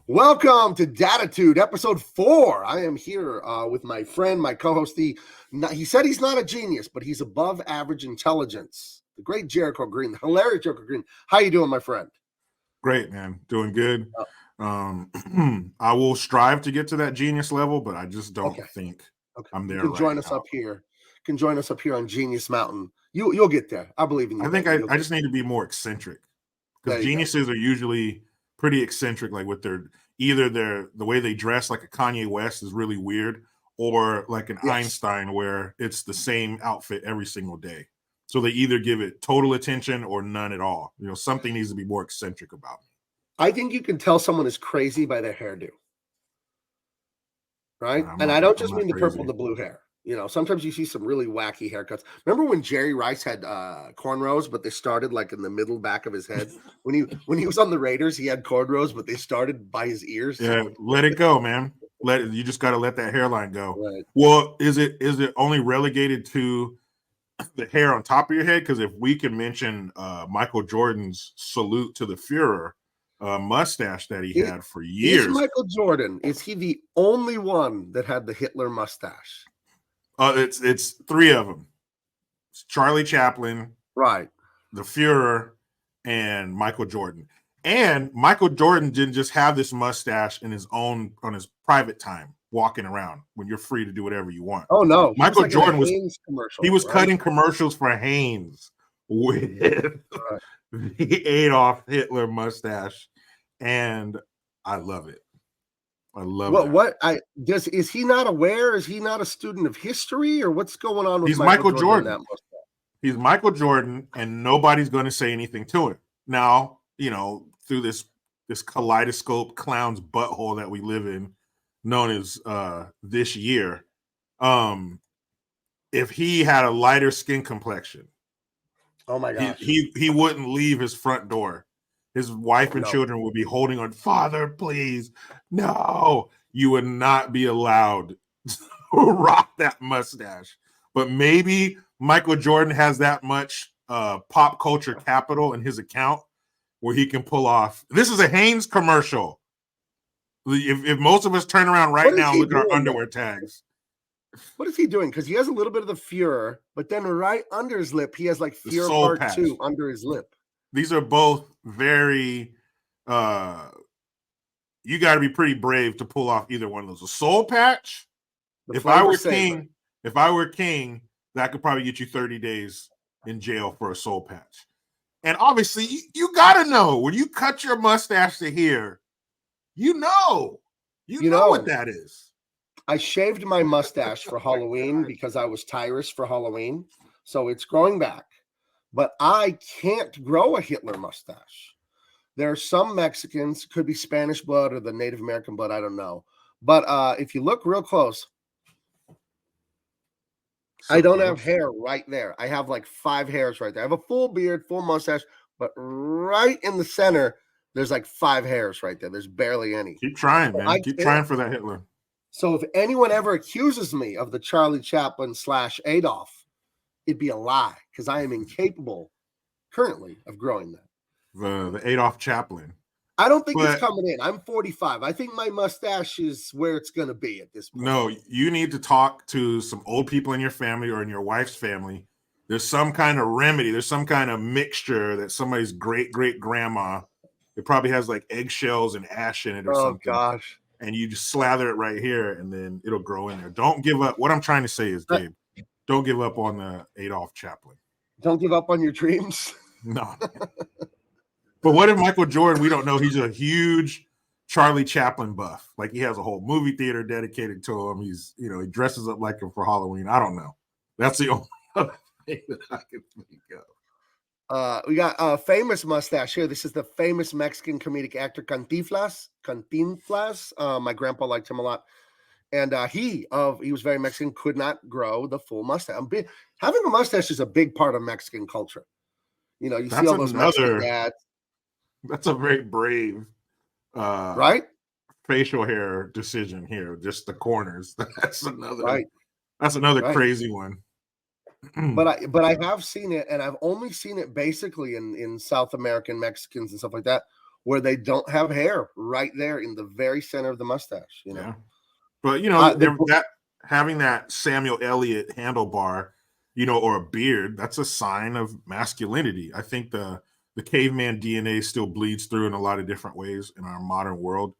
Welcome to Daditude, episode 4. I am here with my friend, my co-host. He said he's not a genius, but he's above average intelligence. The great Jericho Green, the hilarious Jericho Green. How you doing, my friend? Great, man. Doing good. I will strive to get to that genius level, but I just don't think I'm there. You can join us up here. You can join us up here on Genius Mountain. You'll get there. I believe in you. I think I just need to be more eccentric, because geniuses are usually pretty eccentric, like with the way they dress, like a Kanye West is really weird, or like an Einstein where it's the same outfit every single day. So they either give it total attention or none at all. You know, something needs to be more eccentric about me. I think you can tell someone is crazy by their hairdo. Right? And I don't just mean the purple and the blue hair. You know, sometimes you see some really wacky haircuts. Remember when Jerry Rice had cornrows, but they started like in the middle back of his head? When he was on the Raiders, he had cornrows, but they started by his ears. Yeah, let it go, man. You just got to let that hairline go. Right. Well, is it only relegated to the hair on top of your head? Because if we can mention Michael Jordan's salute to the Führer mustache that he had for years. Is Michael Jordan, is he the only one that had the Hitler mustache? It's 3 of them. It's Charlie Chaplin, right? The Führer, and Michael Jordan. And Michael Jordan didn't just have this mustache on his private time, walking around when you're free to do whatever you want. Oh no, Michael Jordan was right? cutting commercials for Hanes with the Adolf Hitler mustache, and I love it. I love it. Is he not aware? Is he not a student of history, or what's going on with He's Michael Jordan? He's Michael Jordan, and nobody's going to say anything to him. Now, you know, through this kaleidoscope clown's butthole that we live in, known as this year, if he had a lighter skin complexion, oh my gosh, he wouldn't leave his front door. His wife and children would be holding on, Father, please. No, you would not be allowed to rock that mustache. But maybe Michael Jordan has that much pop culture capital in his account where he can pull off. This is a Hanes commercial. If most of us turn around right now and look at our underwear tags. What is he doing? Because he has a little bit of the Führer, but then right under his lip, he has like Führer Part patch. 2 under his lip. These are both very you got to be pretty brave to pull off either one of those. A soul patch, if I were king, that could probably get you 30 days in jail for a soul patch. And obviously, you got to know when you cut your mustache to here, you know what that is. I shaved my mustache for Halloween because I was Tyrus for Halloween, so it's growing back. But I can't grow a Hitler mustache. There are some Mexicans, could be Spanish blood or the Native American blood, I don't know. But if you look real close, I don't have hair right there. I have like 5 hairs right there. I have a full beard, full mustache, but right in the center, there's like 5 hairs right there. There's barely any. Keep trying, man. Keep trying for that Hitler. So if anyone ever accuses me of the Charlie Chaplin / Adolf, it'd be a lie, because I am incapable currently of growing that. The Adolf Chaplin. I don't think it's coming in. I'm 45. I think my mustache is where it's going to be at this point. No, you need to talk to some old people in your family or in your wife's family There's some kind of remedy. There's some kind of mixture that somebody's great-great-grandma, it probably has like eggshells and ash in it or Oh something. gosh. And you just slather it right here and then it'll grow in there. Don't give up. What I'm trying to say is, Gabe, don't give up on the Adolf Chaplin. Don't give up on your dreams. No. But what if Michael Jordan, we don't know, he's a huge Charlie Chaplin buff. Like he has a whole movie theater dedicated to him. He's, he dresses up like him for Halloween. I don't know. That's the only other thing that I can think of. We got a famous mustache here. This is the famous Mexican comedic actor Cantinflas. My grandpa liked him a lot. And he was very Mexican, could not grow the full mustache. Having a mustache is a big part of Mexican culture. You see all those Mexican dads. That's a very brave right? Facial hair decision here, just the corners. That's another right. Crazy one. But I have seen it, and I've only seen it basically in South American Mexicans and stuff like that, where they don't have hair right there in the very center of the mustache. Yeah. But that having that Samuel Elliott handlebar, or a beard, that's a sign of masculinity. I think the caveman DNA still bleeds through in a lot of different ways in our modern world.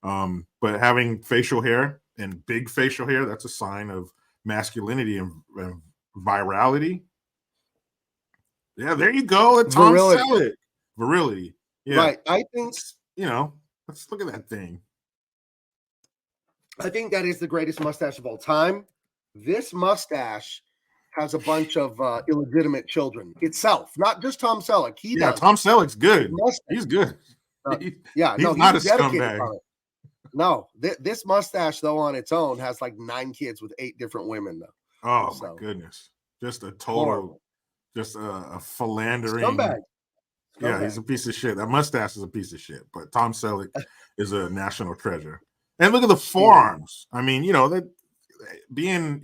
But having facial hair and big facial hair, that's a sign of masculinity and virality. Yeah, there you go. Tom Selleck. Virility. Yeah. Right. I think, let's look at that thing. I think that is the greatest mustache of all time. This mustache has a bunch of illegitimate children itself, not just Tom Selleck. Tom Selleck's good. He's good. He's not a scumbag. No, this mustache, though, on its own has like 9 kids with 8 different women, though. Oh, my goodness. Just a total, horrible. Just a philandering. Scumbag. Yeah, he's a piece of shit. That mustache is a piece of shit, but Tom Selleck is a national treasure. And look at the forearms. I mean, that being,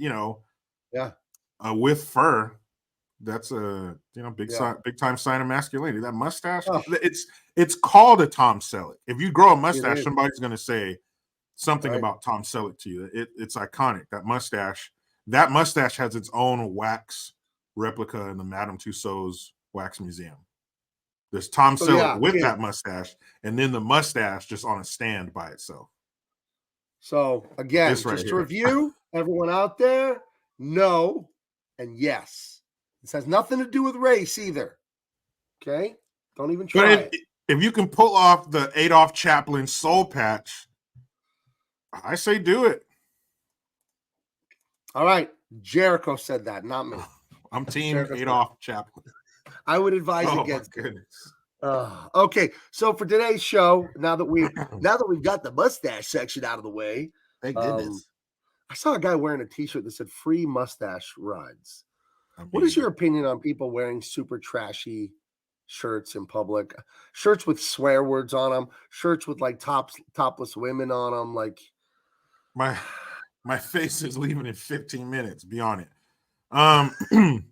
with fur, that's a big time sign of masculinity. That mustache, it's called a Tom Selleck. If you grow a mustache, somebody's going to say something about Tom Selleck to you. It's iconic. That mustache has its own wax replica in the Madame Tussauds Wax Museum. There's Tom Selleck with that mustache, and then the mustache just on a stand by itself. So again, just to review, everyone out there, no and yes. This has nothing to do with race either. Okay? Don't even try it. If you can pull off the Adolf Chaplin soul patch, I say do it. All right. Jericho said that, not me. I'm team Adolf Chaplin. I would advise against it. Goodness. Okay, so for today's show, now that we've got the mustache section out of the way, thank goodness. I saw a guy wearing a T-shirt that said "Free Mustache Rides." What is your opinion on people wearing super trashy shirts in public? Shirts with swear words on them, shirts with like topless women on them. Like my face is leaving in 15 minutes. Be on it. The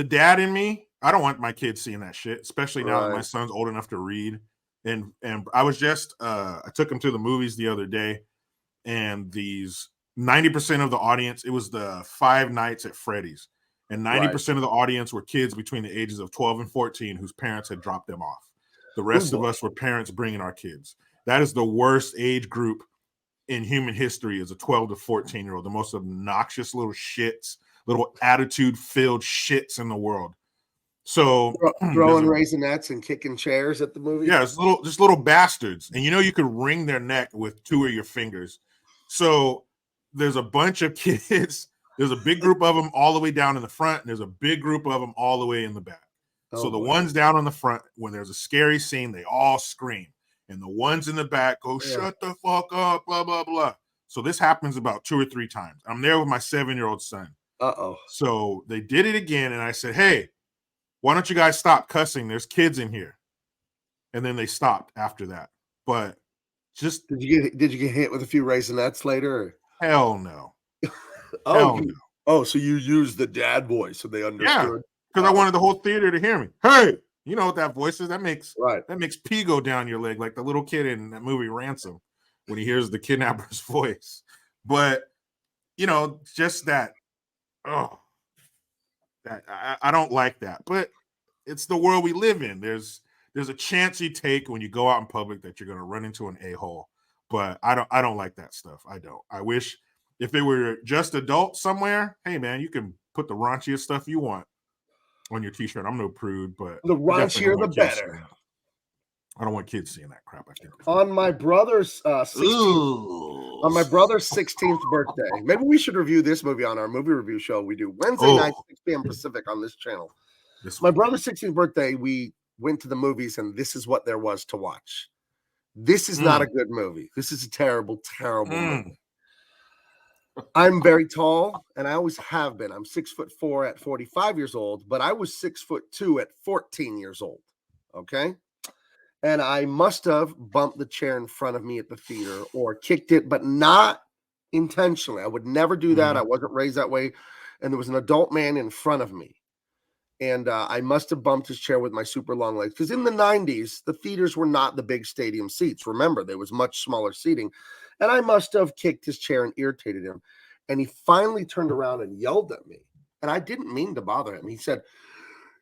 dad in me, I don't want my kids seeing that shit, especially now that my son's old enough to read. And I was just I took him to the movies the other day, and these 90% of the audience, it was the 5 Nights at Freddy's, and 90% of the audience were kids between the ages of 12 and 14 whose parents had dropped them off. The rest of us were parents bringing our kids. That is the worst age group in human history, is a 12 to 14-year-old, the most obnoxious little shits, little attitude-filled shits in the world. So throwing raisinets and kicking chairs at the movie. Yeah, it's just little bastards. And you could wring their neck with 2 of your fingers. So there's a bunch of kids. There's a big group of them all the way down in the front, and there's a big group of them all the way in the back. So the ones down on the front, when there's a scary scene, they all scream. And the ones in the back go, shut the fuck up, blah, blah, blah. So this happens about 2 or 3 times. I'm there with my 7-year-old son. So they did it again, and I said, hey, why don't you guys stop cussing? There's kids in here. And then they stopped after that. But just did you get hit with a few raisinets later? Or? Hell no. So you used the dad voice so they understood. Because I wanted the whole theater to hear me. Hey, you know what that voice is? That makes pee go down your leg, like the little kid in that movie Ransom when he hears the kidnapper's voice. But just that. Oh, I don't like that, but it's the world we live in. There's a chance you take when you go out in public that you're going to run into an a-hole, but I don't like that stuff. I don't. I wish if they were just adults somewhere, hey man, you can put the raunchiest stuff you want on your t-shirt. I'm no prude, but The I definitely don't raunchier, the want kids better. seeing that. I don't want kids seeing that crap. I think On my brother's 16th birthday. Maybe we should review this movie on our movie review show we do Wednesday night, 6 p.m. Pacific on this channel. My brother's 16th birthday, we went to the movies, and this is what there was to watch. This is not a good movie. This is a terrible, terrible movie. I'm very tall, and I always have been. I'm 6'4" at 45 years old, but I was 6'2" at 14 years old. Okay. And I must have bumped the chair in front of me at the theater or kicked it, but not intentionally. I would never do that. I wasn't raised that way. And there was an adult man in front of me. And I must have bumped his chair with my super long legs. Because in the 90s, the theaters were not the big stadium seats. Remember, there was much smaller seating. And I must have kicked his chair and irritated him. And he finally turned around and yelled at me. And I didn't mean to bother him. He said,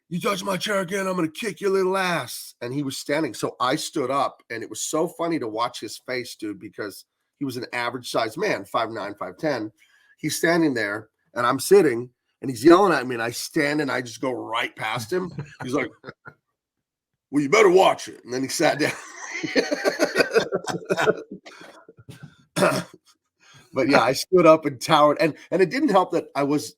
"You touch my chair again, I'm going to kick your little ass." And he was standing. So I stood up, and it was so funny to watch his face, dude, because he was an average sized man, 5'9", 5'10". He's standing there, and I'm sitting, and he's yelling at me, and I stand, and I just go right past him. He's like, "Well, you better watch it." And then he sat down. But yeah, I stood up and towered. And it didn't help that I was,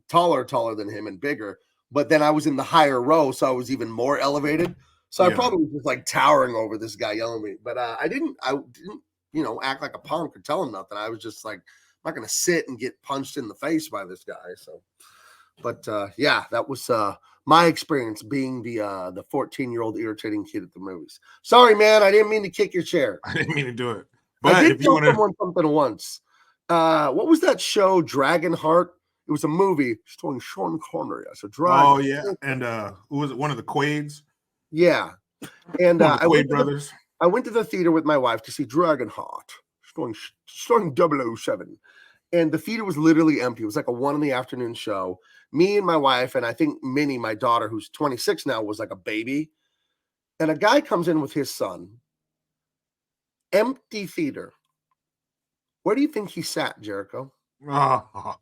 taller than him and bigger. But then I was in the higher row, so I was even more elevated. So I probably was just like towering over this guy yelling at me. But I didn't, act like a punk or tell him nothing. I was just like, I'm not going to sit and get punched in the face by this guy. So, but yeah, that was my experience being the 14-year-old irritating kid at the movies. Sorry, man, I didn't mean to kick your chair. I didn't mean to do it. But I did tell someone something once. What was that show, Dragonheart? It was a movie starring Sean Connery as a driver. Oh yeah, and who was it? One of the Quaids. Yeah, and I went to the theater with my wife to see Dragonheart, starring 007, and the theater was literally empty. It was like a 1 p.m. show. Me and my wife, and I think Minnie, my daughter, who's 26 now, was like a baby. And a guy comes in with his son. Empty theater. Where do you think he sat, Jericho? Oh,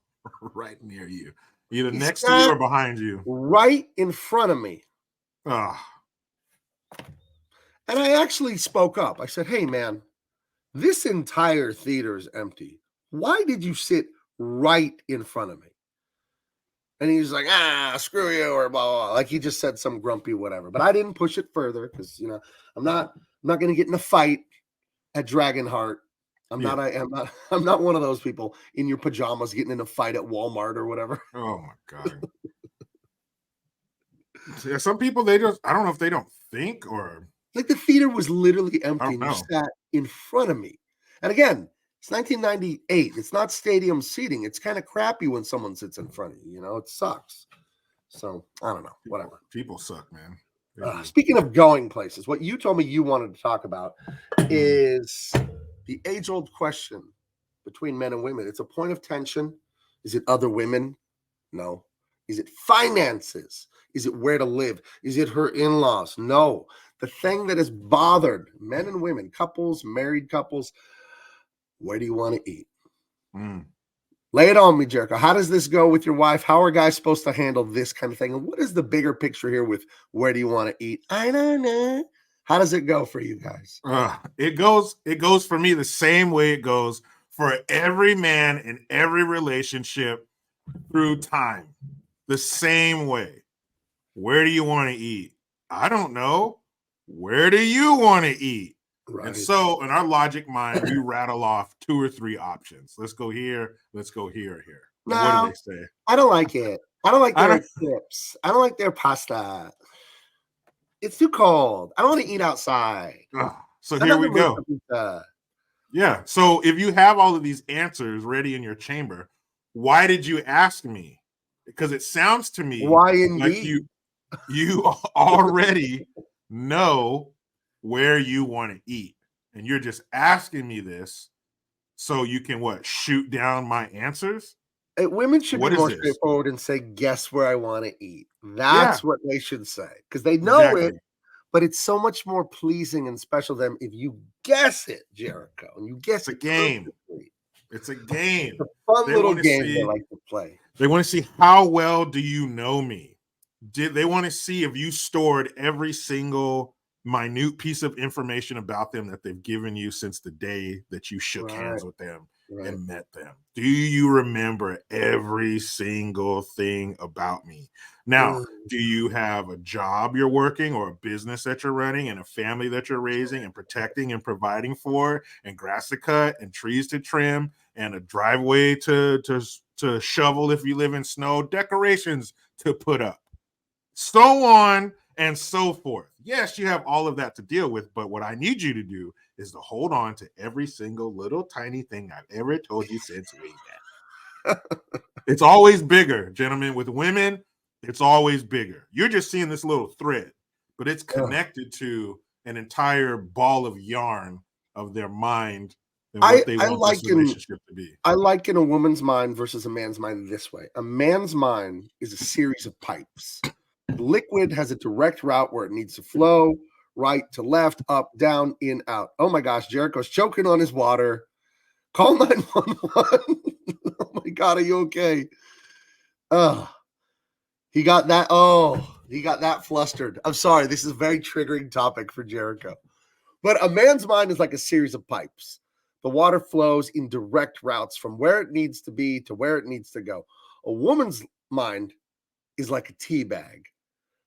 right near you. Either next to you or behind you. Right in front of me. Oh. And I actually spoke up. I said, "Hey, man, this entire theater is empty. Why did you sit right in front of me?" And he's like, "Screw you," or blah, blah, blah. Like he just said some grumpy whatever. But I didn't push it further because, I'm not going to get in a fight at Dragonheart. I'm not one of those people in your pajamas getting in a fight at Walmart or whatever. Oh my God. Yeah, some people, I don't know if they don't think or like the theater was literally empty and you sat in front of me. And again, it's 1998. It's not stadium seating. It's kind of crappy when someone sits in front of you, it sucks. So I don't know, whatever. People suck, man. Speaking of going places, what you told me you wanted to talk about is the age-old question between men and women. It's a point of tension. Is it other women? No. Is it finances? Is it where to live? Is it her in-laws? No. The thing that has bothered men and women, couples, married couples, where do you want to eat? Lay it on me, Jericho. How does this go with your wife? How are guys supposed to handle this kind of thing? And what is the bigger picture here with where do you want to eat? I don't know. How does it go for you guys? It goes for me the same way it goes for every man in every relationship through time. The same way. Where do you want to eat? I don't know. Where do you want to eat? Right. And so in our logic mind, we rattle off 2 or 3 options. Let's go here. Let's go here or here. No, what do they say? I don't like it. I don't like their chips. I don't like their pasta. It's too cold. I don't want to eat outside. So here we go. Yeah. So if you have all of these answers ready in your chamber, why did you ask me? Because it sounds to me like you already know where you want to eat. And you're just asking me this so you can shoot down my answers? Women should be What is more this? straightforward and say, guess where I want to eat. Yeah, That's what they should say because they know it, exactly. but it's so much more pleasing and special to them if you guess it, Jericho, and you guess It's a it game. perfectly. It's a game. It's a fun They little want to game they see. like to play. They want to see how well do you know me. They want to see if you stored every single minute piece of information about them that they've given you since the day that you shook Right, hands with them right. and met them. Do you remember every single thing about me? Now, do you have a job you're working or a business that you're running and a family that you're raising and protecting and providing for and grass to cut and trees to trim and a driveway to shovel if you live in snow, decorations to put up, so on and so forth? Yes, you have all of that to deal with, but what I need you to do is to hold on to every single little tiny thing I've ever told you since way back. It's always bigger, gentlemen. With women, it's always bigger. You're just seeing this little thread, but it's connected to an entire ball of yarn of their mind and what they want this relationship to be. I liken a woman's mind versus a man's mind this way. A man's mind is a series of pipes. The liquid has a direct route where it needs to flow, right to left, up, down, in, out. Oh my gosh, Jericho's choking on his water. Call 911. Oh my God, are you okay? He got that. Oh, he got that flustered. I'm sorry. This is a very triggering topic for Jericho. But a man's mind is like a series of pipes. The water flows in direct routes from where it needs to be to where it needs to go. A woman's mind is like a tea bag.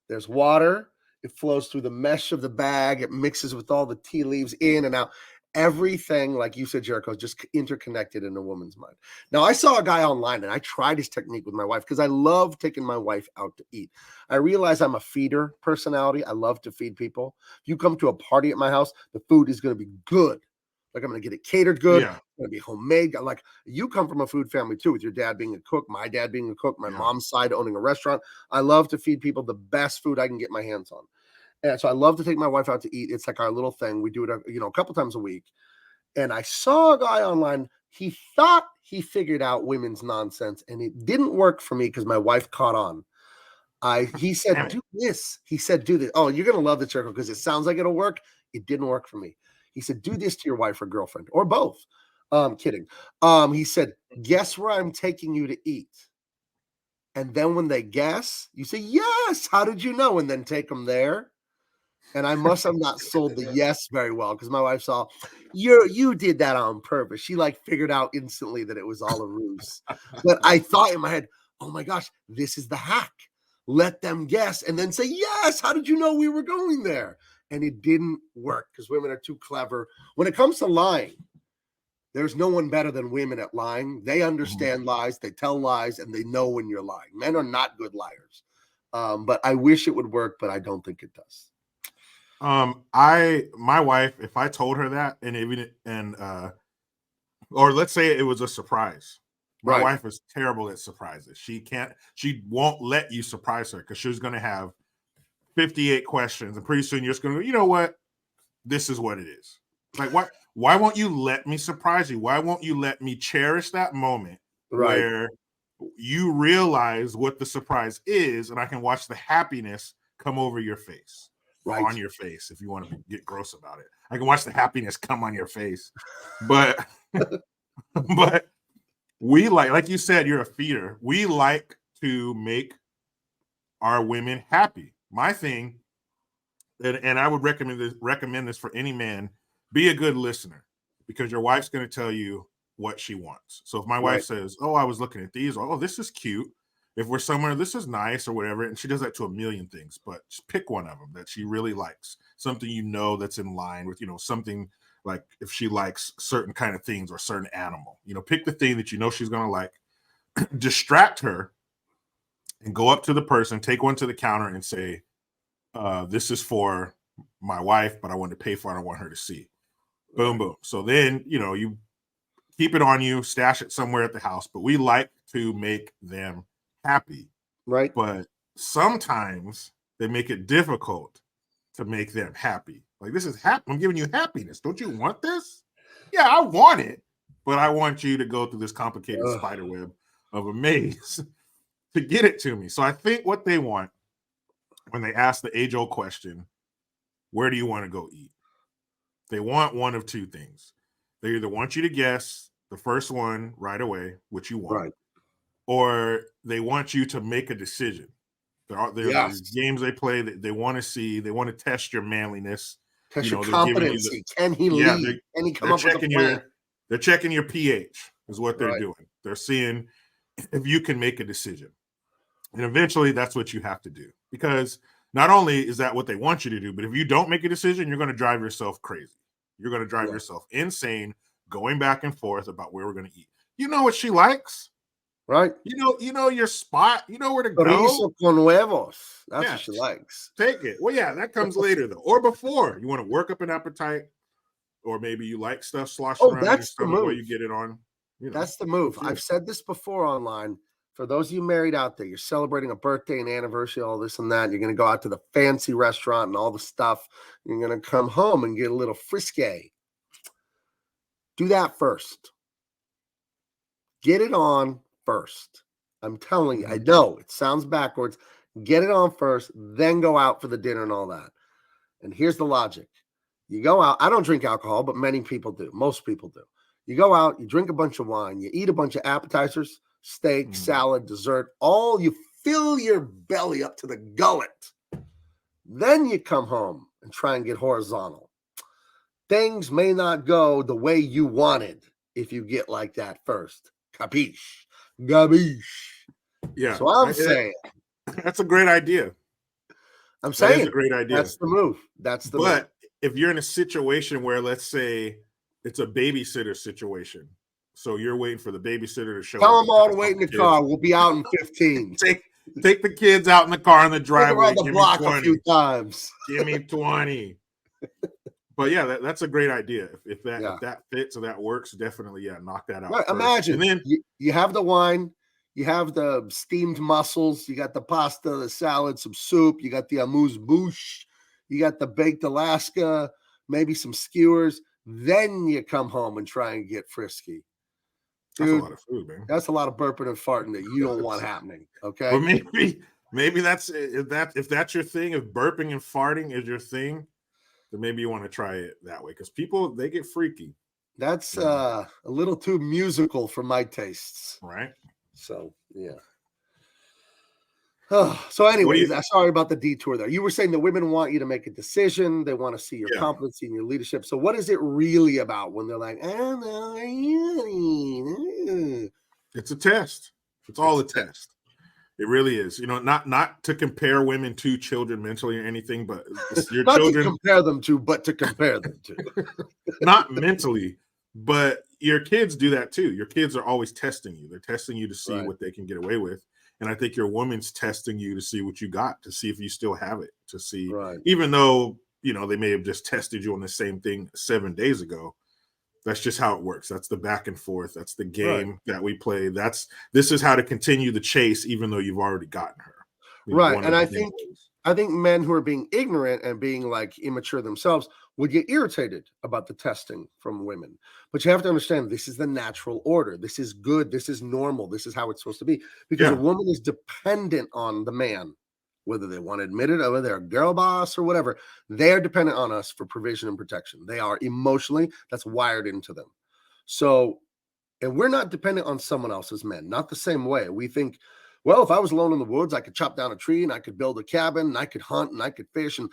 There's water. It flows through the mesh of the bag. It mixes with all the tea leaves in and out. Everything, like you said, Jericho, is just interconnected in a woman's mind. Now, I saw a guy online and I tried his technique with my wife because I love taking my wife out to eat. I realize I'm a feeder personality. I love to feed people. If you come to a party at my house, the food is going to be good. Like I'm going to get it catered good. Yeah. It's going to be homemade. Like you come from a food family too, with your dad being a cook, my dad being a cook, my mom's side owning a restaurant. I love to feed people the best food I can get my hands on. And so I love to take my wife out to eat. It's like our little thing. We do it, a couple times a week. And I saw a guy online. He thought he figured out women's nonsense, and it didn't work for me because my wife caught on. He said, do this. He said, do this. Oh, you're going to love the circle because it sounds like it'll work. It didn't work for me. He said, do this to your wife or girlfriend or both. Kidding. He said, guess where I'm taking you to eat. And then when they guess, you say, yes. How did you know? And then take them there. And I must have not sold the yes very well because my wife saw you did that on purpose. She figured out instantly that it was all a ruse. But I thought in my head, oh my gosh, this is the hack. Let them guess and then say, yes, how did you know we were going there? And it didn't work because women are too clever. When it comes to lying, there's no one better than women at lying. They understand lies, they tell lies, and they know when you're lying. Men are not good liars. But I wish it would work, but I don't think it does. My wife, if I told her that, or let's say it was a surprise. My wife is terrible at surprises. She won't let you surprise her because she's going to have 58 questions, and pretty soon you're just going to go, you know what? This is what it is. Like, why won't you let me surprise you? Why won't you let me cherish that moment where you realize what the surprise is, and I can watch the happiness come over your face. On your face, if you want to get gross about it. I can watch the happiness come on your face. But we like you said, you're a feeder. We like to make our women happy. My thing, and I would recommend this for any man, be a good listener because your wife's going to tell you what she wants. So if my wife says, oh, I was looking at these, or, oh, this is cute. If we're somewhere, this is nice or whatever, and she does that to a million things, but just pick one of them that she really likes, something that's in line with, something like if she likes certain kind of things or certain animal, pick the thing that she's going to like, distract her and go up to the person, take one to the counter and say, this is for my wife, but I want to pay for it. I want her to see. Boom, boom. So then, you keep it on you, stash it somewhere at the house, but we like to make them happy, right? But sometimes they make it difficult to make them happy. Like, this is I'm giving you happiness. Don't you want this? Yeah, I want it, but I want you to go through this complicated spider web of a maze to get it to me. So I think what they want when they ask the age-old question, where do you want to go eat? They want one of two things. They either want you to guess the first one right away, which you want, Right. or they want you to make a decision. There's games they play that they want to see. They want to test your manliness. Test your they're giving you competency. Can he lead? Can he come up with a plan? They're checking your pH is what they're Right. doing. They're seeing if you can make a decision. And eventually that's what you have to do. Because not only is that what they want you to do, but if you don't make a decision, you're going to drive yourself crazy. You're going to drive yourself insane going back and forth about where we're going to eat. You know what she likes? Right. You know your spot. You know where to go. Chorizo con huevos. That's what she likes. Take it. Well, yeah, that comes later though, or before. You want to work up an appetite, or maybe you like stuff sloshing around in your stomach while you get it on. You know, that's the move. I've said this before online. For those of you married out there, you're celebrating a birthday and anniversary, all this and that. You're going to go out to the fancy restaurant and all the stuff. You're going to come home and get a little frisky. Do that first. Get it on first. I'm telling you, I know it sounds backwards. Get it on first, then go out for the dinner and all that. And here's the logic. You go out. I don't drink alcohol, but many people do. Most people do. You go out, you drink a bunch of wine, you eat a bunch of appetizers, steak, salad, dessert, you fill your belly up to the gullet. Then you come home and try and get horizontal. Things may not go the way you wanted if you get like that first. Capiche? Gabiche. Yeah. So I'm saying. That's a great idea. I'm saying. That's a great idea. That's the move. But if you're in a situation where, let's say, it's a babysitter situation, so you're waiting for the babysitter to show up. Tell them all to wait in the car. We'll be out in 15. Take the kids out in the car in the driveway. Take around the block a few times. Give me 20. But yeah, that's a great idea. If that fits or that works, definitely, knock that out. Right, imagine then you have the wine, you have the steamed mussels, you got the pasta, the salad, some soup, you got the amuse-bouche, you got the baked Alaska, maybe some skewers. Then you come home and try and get frisky. Dude, that's a lot of food, man. That's a lot of burping and farting that you don't want happening. Okay. Well, maybe that's if that's your thing, if burping and farting is your thing, then maybe you want to try it that way, because people, they get freaky. That's a little too musical for my tastes. Right. So yeah. So anyways, sorry about the detour there. You were saying that women want you to make a decision. They want to see your competency and your leadership. So what is it really about when they're like, oh, no, it's a test. It's all a test. It really is. You know, not to compare women to children mentally or anything, but your not children. To compare them to, but to compare them to. Not mentally, but your kids do that too. Your kids are always testing you. They're testing you to see what they can get away with. And I think your woman's testing you to see what you got, to see if you still have it, to see, even though, they may have just tested you on the same thing 7 days ago. That's just how it works. That's the back and forth. That's the game that we play. This is how to continue the chase, even though you've already gotten her. Right. And I think men who are being ignorant and being like immature themselves would get irritated about the testing from women. But you have to understand, this is the natural order. This is good. This is normal. This is how it's supposed to be. Because a woman is dependent on the man, whether they want to admit it, or whether they're a girl boss or whatever. They're dependent on us for provision and protection. They are emotionally, that's wired into them. So, and we're not dependent on someone else as men, not the same way. We think, well, if I was alone in the woods, I could chop down a tree and I could build a cabin and I could hunt and I could fish and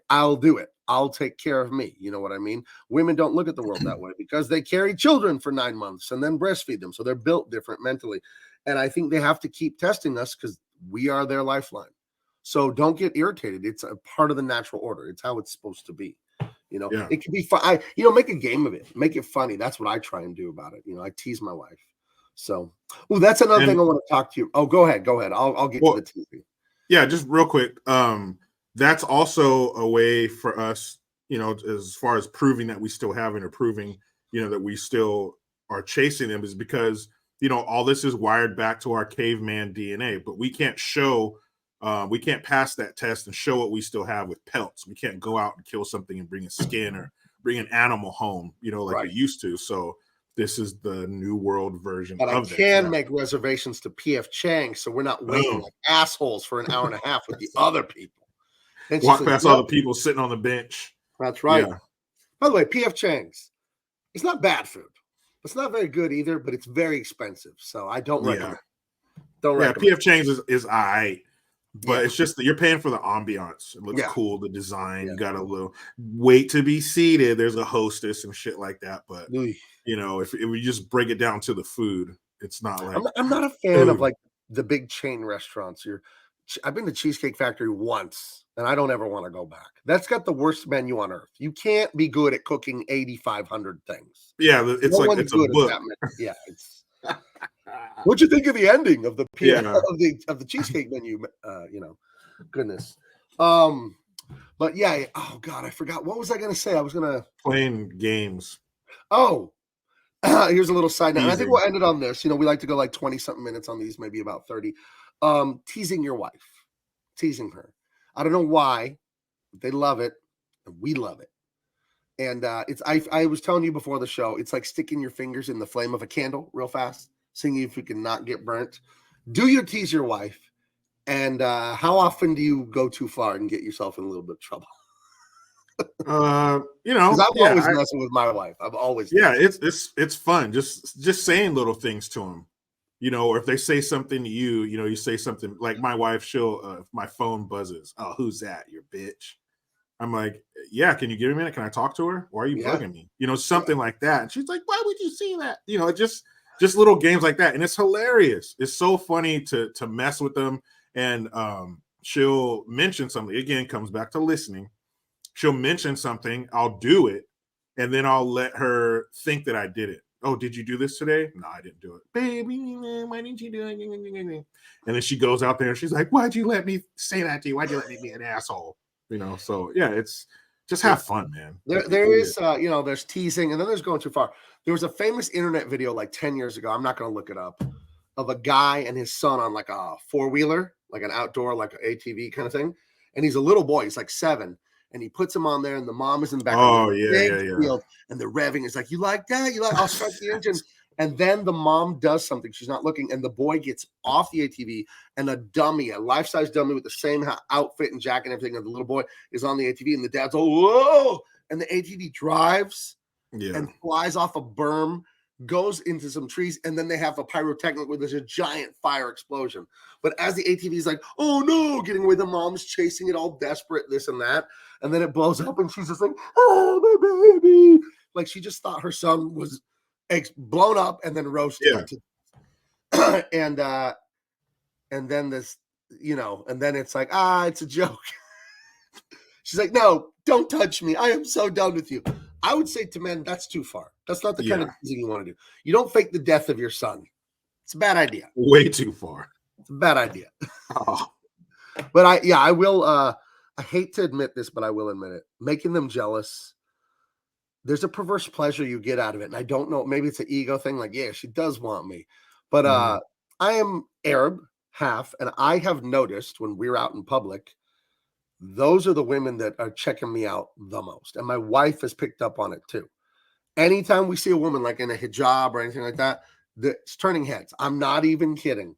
I'll do it. I'll take care of me. You know what I mean? Women don't look at the world that way because they carry children for 9 months and then breastfeed them. So they're built different mentally. And I think they have to keep testing us because we are their lifeline. So don't get irritated. It's a part of the natural order. It's how it's supposed to be. It can be fun. Make a game of it. Make it funny. That's what I try and do about it. I tease my wife. So, that's another thing I want to talk to you. Oh, go ahead. I'll get to the teasing. Yeah, just real quick. That's also a way for us, as far as proving that we still have it, or proving, that we still are chasing them, is because, all this is wired back to our caveman DNA, but we can't we can't pass that test and show what we still have with pelts. We can't go out and kill something and bring a skin or bring an animal home, like we used to. So this is the New World version But I of that. can make reservations to PF Chang's, so we're not waiting like assholes for an hour and a half with the other people. Then Walk past all the people sitting on the bench. That's right. Yeah. By the way, PF Chang's, it's not bad food. It's not very good either, but it's very expensive. So I don't recommend it. Don't recommend PF Chang's is all right. But it's just that you're paying for the ambiance. It looks cool, the design. You got a little wait to be seated. There's a hostess and shit like that. But you know, if we just break it down to the food, it's not like I'm not a fan of like the big chain restaurants. I've been to Cheesecake Factory once, and I don't ever want to go back. That's got the worst menu on earth. You can't be good at cooking 8,500 things. Yeah, it's no like it's a book. Yeah, it's. What'd you think of the ending of the of the cheesecake menu? You know, goodness. But yeah. Oh God, I forgot. What was I gonna say? I was gonna playing games. Oh, here's a little side note. I think we'll end it on this. You know, we like to go like 20-something minutes on these, maybe about 30. Teasing your wife, teasing her. I don't know why. They love it, and we love it. And I was telling you before the show, it's like sticking your fingers in the flame of a candle real fast, seeing if you can not get burnt. Do you tease your wife? And how often do you go too far and get yourself in a little bit of trouble? You know, I'm always messing with my wife. I'm always it's fun. Just saying little things to them. You know, or if they say something to you, you know, you say something like my wife, she'll, if my phone buzzes, oh, who's that? Your bitch. I'm like, yeah, can you give me a minute? Can I talk to her? Why are you bugging me? You know, something like that. And she's like, why would you see that? You know, just little games like that. And it's hilarious. It's so funny to mess with them. And she'll mention something. Again, comes back to listening. She'll mention something. I'll do it. And then I'll let her think that I did it. Oh, did you do this today? No, I didn't do it. Baby, why didn't you do it? And then she goes out there and she's like, why'd you let me say that to you? Why'd you let me be an asshole? You know, so yeah, it's just have fun, man. There is, you know, there's teasing and then there's going too far. There was a famous internet video like 10 years ago. I'm not going to look it up, of a guy and his son on like a four-wheeler, like an outdoor, like an ATV kind of thing. And he's a little boy. He's like 7. And he puts him on there, and the mom is in the back. Oh, Field, and they're revving. It's like, you like that? You like? I'll start the engine. And then the mom does something. She's not looking, and the boy gets off the ATV, and a dummy, a life-size dummy with the same outfit and jacket and everything of the little boy is on the ATV, and the dad's whoa! And the ATV drives and flies off a berm, goes into some trees, and then they have a pyrotechnic where there's a giant fire explosion. But as the ATV is like, oh no, getting away, the mom's chasing it all desperate, this and that. And then it blows up and she's just like, oh, my baby. Like she just thought her son was blown up and then roasted. Yeah. And then this, you know, and then it's like, it's a joke. She's like, no, don't touch me. I am so done with you. I would say to men, that's too far. That's not the kind of thing you want to do. You don't fake the death of your son. It's a bad idea. Way too far. It's a bad idea. But I will. I hate to admit this, but I will admit it. Making them jealous. There's a perverse pleasure you get out of it. And I don't know. Maybe it's an ego thing. Like, yeah, she does want me. But I am Arab half. And I have noticed when we're out in public, those are the women that are checking me out the most. And my wife has picked up on it too. Anytime we see a woman like in a hijab or anything like that, it's turning heads. I'm not even kidding.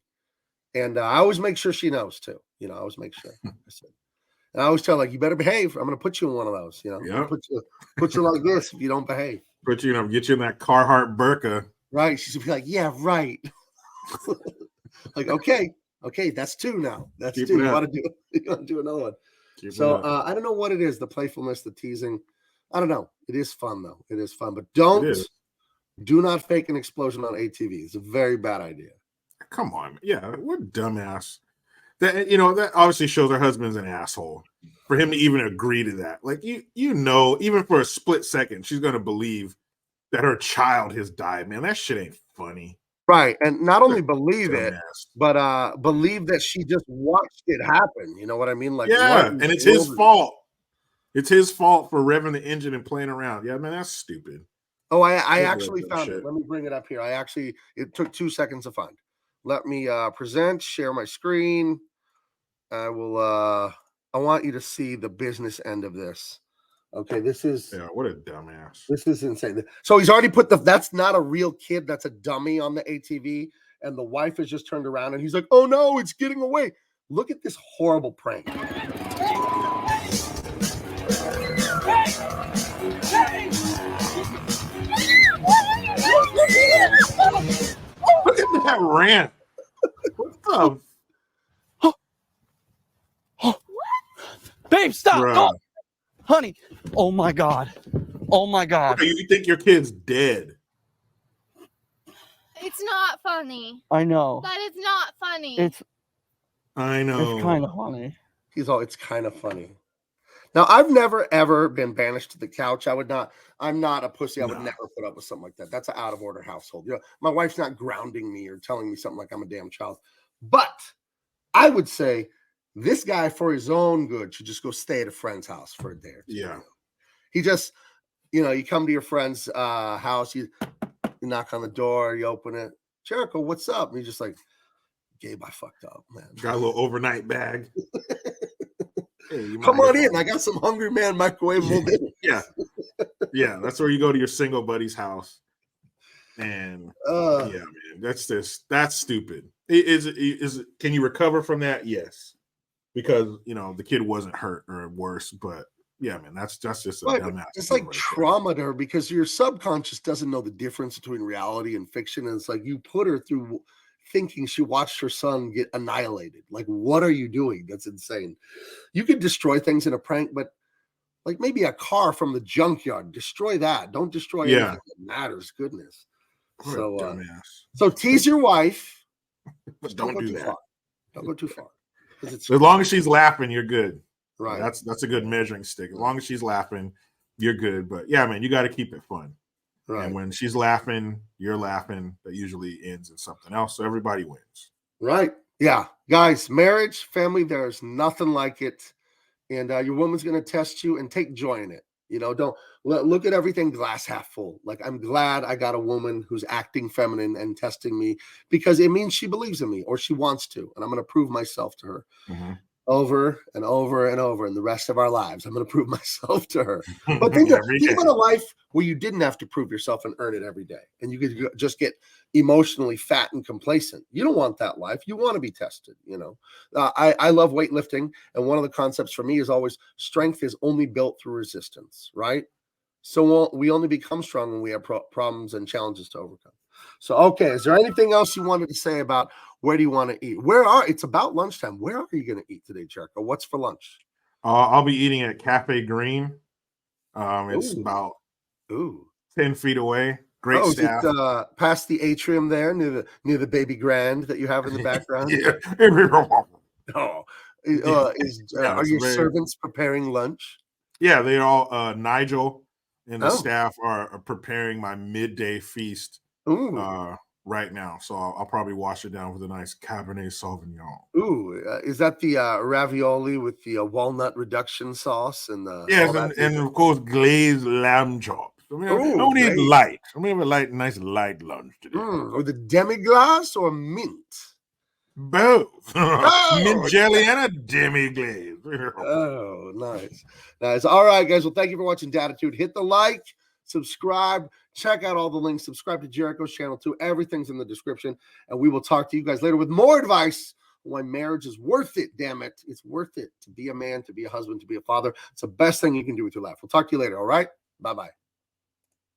And I always make sure she knows too. You know, I always make sure. And I always tell her, like, you better behave. I'm going to put you in one of those. You know, put you like this if you don't behave. Put you, get you in that Carhartt burqa. Right. She's be like, yeah, right. Like, okay, that's 2 now. That's Keep 2. You want to do another one. So I don't know what it is, the playfulness, the teasing. I don't know. It is fun, though. It is fun. But do not fake an explosion on ATV. It's a very bad idea. Come on. Yeah, what dumbass. That, you know, that obviously shows her husband's an asshole. For him to even agree to that. Like, you know, even for a split second, she's going to believe that her child has died. Man, that shit ain't funny. Right. And not only believe it, but believe that she just watched it happen. You know what I mean? Like, yeah, and it's his fault. It's his fault for revving the engine and playing around. Yeah, man, that's stupid. Oh, I actually found it. Let me bring it up here. It took 2 seconds to find. Let me present, share my screen. I want you to see the business end of this. Okay, this is what a dumbass. This is insane. So he's already put that's not a real kid, that's a dummy on the ATV, and the wife has just turned around and he's like, oh no, it's getting away. Look at this horrible prank. Look at that rant. What the Babe, stop. Bruh. Oh, honey. Oh my God. Oh my God. You think your kid's dead? It's not funny. I know. That is not funny. I know. It's kind of funny. It's kind of funny. Now, I've never ever been banished to the couch. I'm not a pussy. I would never put up with something like that. That's an out of order household. My wife's not grounding me or telling me something like I'm a damn child. But I would say this guy, for his own good, should just go stay at a friend's house for a day or two. Yeah. He just, you come to your friend's house, you knock on the door, you open it. Jericho, what's up? And he's just like, Gabe, I fucked up, man. Got a little overnight bag. Hey, come on in. I got some Hungry Man microwavable dinner. Yeah, that's where you go to your single buddy's house. And man, that's stupid. Can you recover from that? Yes. Because the kid wasn't hurt or worse, but yeah, man, that's just a dumbass. It's like trauma to her because your subconscious doesn't know the difference between reality and fiction. And it's like you put her through thinking she watched her son get annihilated. Like, what are you doing? That's insane. You could destroy things in a prank, but like maybe a car from the junkyard, destroy that. Don't destroy anything that matters. Goodness. So tease your wife. But don't do that. Far. Don't go too far. As long as she's laughing, you're good. Right. That's a good measuring stick. As long as she's laughing, you're good. But yeah, man, you got to keep it fun. Right. And when she's laughing, you're laughing. That usually ends in something else. So everybody wins. Right. Yeah. Guys, marriage, family, there's nothing like it. And your woman's going to test you and take joy in it. Don't look at everything glass half full. Like, I'm glad I got a woman who's acting feminine and testing me because it means she believes in me or she wants to. And I'm going to prove myself to her over and over and over in the rest of our lives. I'm going to prove myself to her. But think about a life where you didn't have to prove yourself and earn it every day. And you could just get emotionally fat and complacent. You don't want that life. You want to be tested. I love weightlifting. And one of the concepts for me is always strength is only built through resistance, right? So we only become strong when we have problems and challenges to overcome. So, okay, is there anything else you wanted to say about where do you want to eat? It's about lunchtime. Where are you going to eat today, Jericho? What's for lunch? I'll be eating at Cafe Green. It's about 10 feet away. Great staff. Is it, past the atrium there near the baby grand that you have in the background? Are your servants preparing lunch? Yeah, they're all Nigel and the staff are preparing my midday feast right now. So I'll probably wash it down with a nice Cabernet Sauvignon. Is that the ravioli with the walnut reduction sauce and the and of course glazed lamb chops. I don't need light. I'm gonna have a nice light lunch today. Or the demi-glace or mint? Both. Mint jelly and a demi-glaze. Nice. All right, guys. Well, thank you for watching Daditude. Hit the like, subscribe, check out all the links, subscribe to Jericho's channel too. Everything's in the description. And we will talk to you guys later with more advice on why marriage is worth it. Damn it. It's worth it to be a man, to be a husband, to be a father. It's the best thing you can do with your life. We'll talk to you later. All right. Bye-bye.